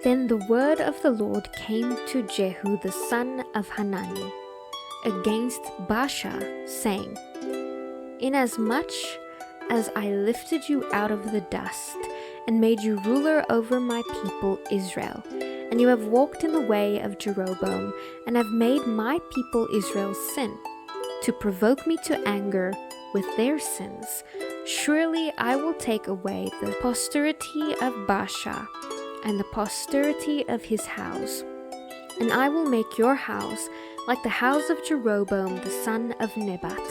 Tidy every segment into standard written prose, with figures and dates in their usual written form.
Then the word of the Lord came to Jehu the son of Hanani against Baasha, saying, Inasmuch as I lifted you out of the dust and made you ruler over my people Israel, and you have walked in the way of Jeroboam, and have made my people Israel sin, to provoke me to anger with their sins, surely I will take away the posterity of Baasha and the posterity of his house, and I will make your house like the house of Jeroboam the son of Nebat.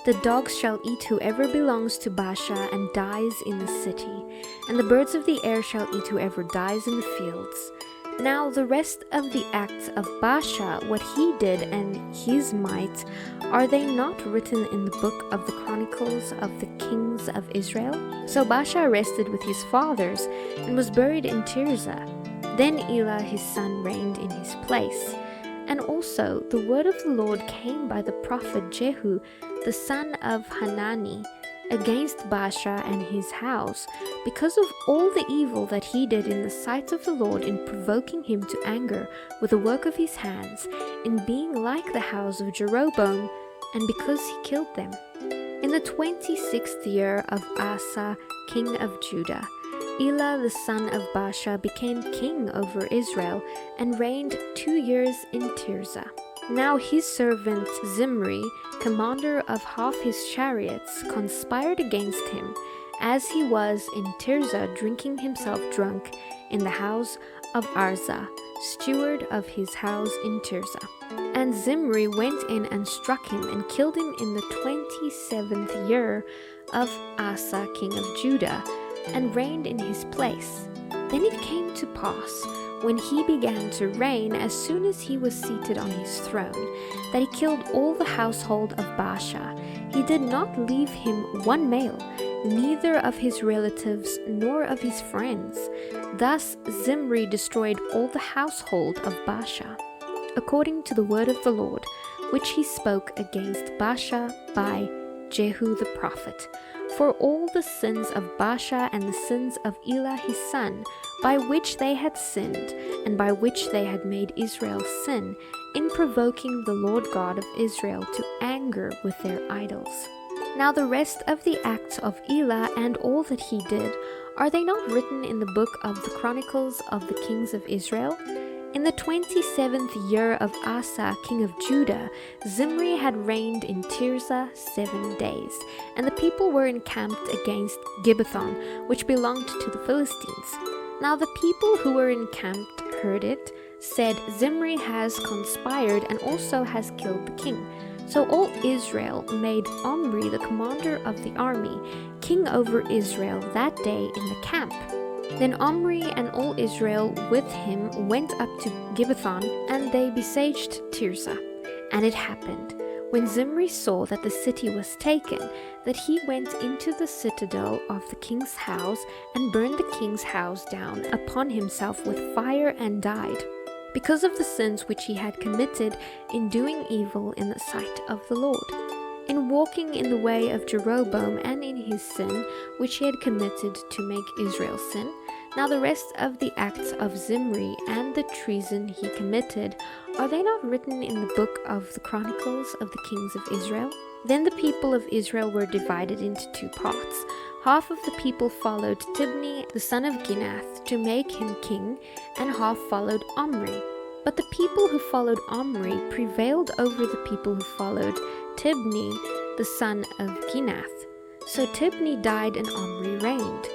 The dogs shall eat whoever belongs to Baasha and dies in the city, and the birds of the air shall eat whoever dies in the fields. Now the rest of the acts of Baasha, what he did and his might, are they not written in the book of the Chronicles of the Kings of Israel? So Baasha rested with his fathers and was buried in Tirzah. Then Elah his son reigned in his place. And also the word of the Lord came by the prophet Jehu, the son of Hanani, against Baasha and his house, because of all the evil that he did in the sight of the Lord in provoking him to anger with the work of his hands, in being like the house of Jeroboam, and because he killed them. In the 26th year of Asa, king of Judah, Elah the son of Baasha became king over Israel, and reigned 2 years in Tirzah. Now his servant Zimri, commander of half his chariots, conspired against him, as he was in Tirzah drinking himself drunk in the house of Arza, steward of his house in Tirzah. And Zimri went in and struck him and killed him in the 27th year of Asa king of Judah, and reigned in his place. Then it came to pass, when he began to reign, as soon as he was seated on his throne, that he killed all the household of Baasha. He did not leave him one male, neither of his relatives nor of his friends. Thus Zimri destroyed all the household of Baasha, according to the word of the Lord, which he spoke against Baasha by Jehu the prophet. For all the sins of Baasha and the sins of Elah his son, by which they had sinned, and by which they had made Israel sin, in provoking the Lord God of Israel to anger with their idols. Now the rest of the acts of Elah and all that he did, are they not written in the book of the Chronicles of the Kings of Israel? In the 27th year of Asa, king of Judah, Zimri had reigned in Tirzah 7 days, and the people were encamped against Gibbethon, which belonged to the Philistines. Now the people who were encamped heard it, said, Zimri has conspired and also has killed the king. So all Israel made Omri, the commander of the army, king over Israel that day in the camp. Then Omri and all Israel with him went up to Gibbethon, and they besieged Tirzah. And it happened, when Zimri saw that the city was taken, that he went into the citadel of the king's house, and burned the king's house down upon himself with fire, and died, because of the sins which he had committed in doing evil in the sight of the Lord, in walking in the way of Jeroboam, and in his sin which he had committed to make Israel sin. Now the rest of the acts of Zimri and the treason he committed, are they not written in the book of the Chronicles of the Kings of Israel? Then the people of Israel were divided into 2 parts. Half of the people followed Tibni the son of Ginath to make him king, and half followed Omri. But the people who followed Omri prevailed over the people who followed Tibni the son of Ginath. So Tibni died and Omri reigned.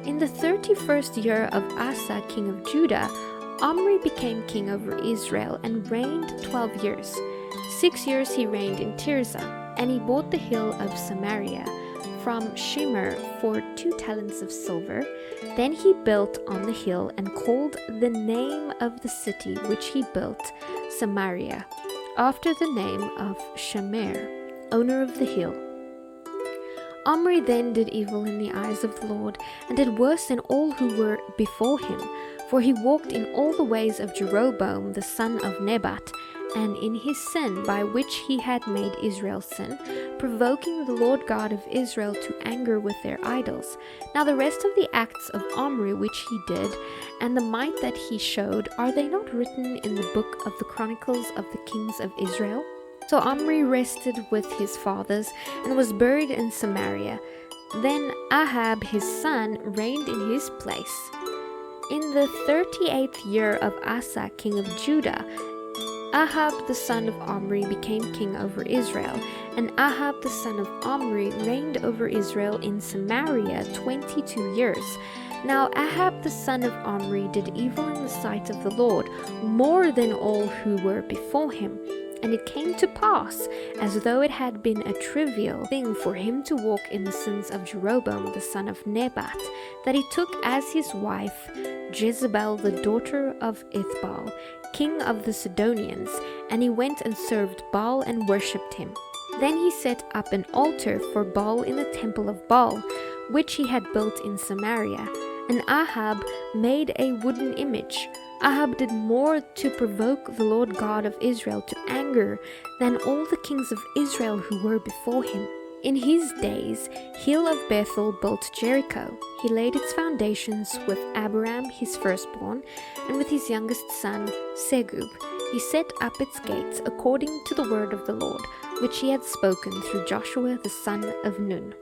In the 31st year of Asa king of Judah, Omri became king over Israel and reigned 12 years. 6 years he reigned in Tirzah, and he bought the hill of Samaria from Shemer for 2 talents of silver. Then he built on the hill and called the name of the city which he built Samaria, after the name of Shemer, owner of the hill. Omri then did evil in the eyes of the Lord, and did worse than all who were before him, for he walked in all the ways of Jeroboam the son of Nebat, and in his sin by which he had made Israel sin, provoking the Lord God of Israel to anger with their idols. Now the rest of the acts of Omri which he did, and the might that he showed, are they not written in the book of the Chronicles of the kings of Israel? So Omri rested with his fathers, and was buried in Samaria. Then Ahab his son reigned in his place. In the 38th year of Asa king of Judah, Ahab the son of Omri became king over Israel, and Ahab the son of Omri reigned over Israel in Samaria 22 years. Now Ahab the son of Omri did evil in the sight of the Lord, more than all who were before him. And it came to pass, as though it had been a trivial thing for him to walk in the sins of Jeroboam the son of Nebat, that he took as his wife Jezebel the daughter of Ithbaal, king of the Sidonians, and he went and served Baal and worshipped him. Then he set up an altar for Baal in the temple of Baal, which he had built in Samaria. And Ahab made a wooden image. Ahab did more to provoke the Lord God of Israel to anger than all the kings of Israel who were before him. In his days, Hill of Bethel built Jericho. He laid its foundations with Abiram his firstborn, and with his youngest son Segub. He set up its gates according to the word of the Lord, which he had spoken through Joshua the son of Nun.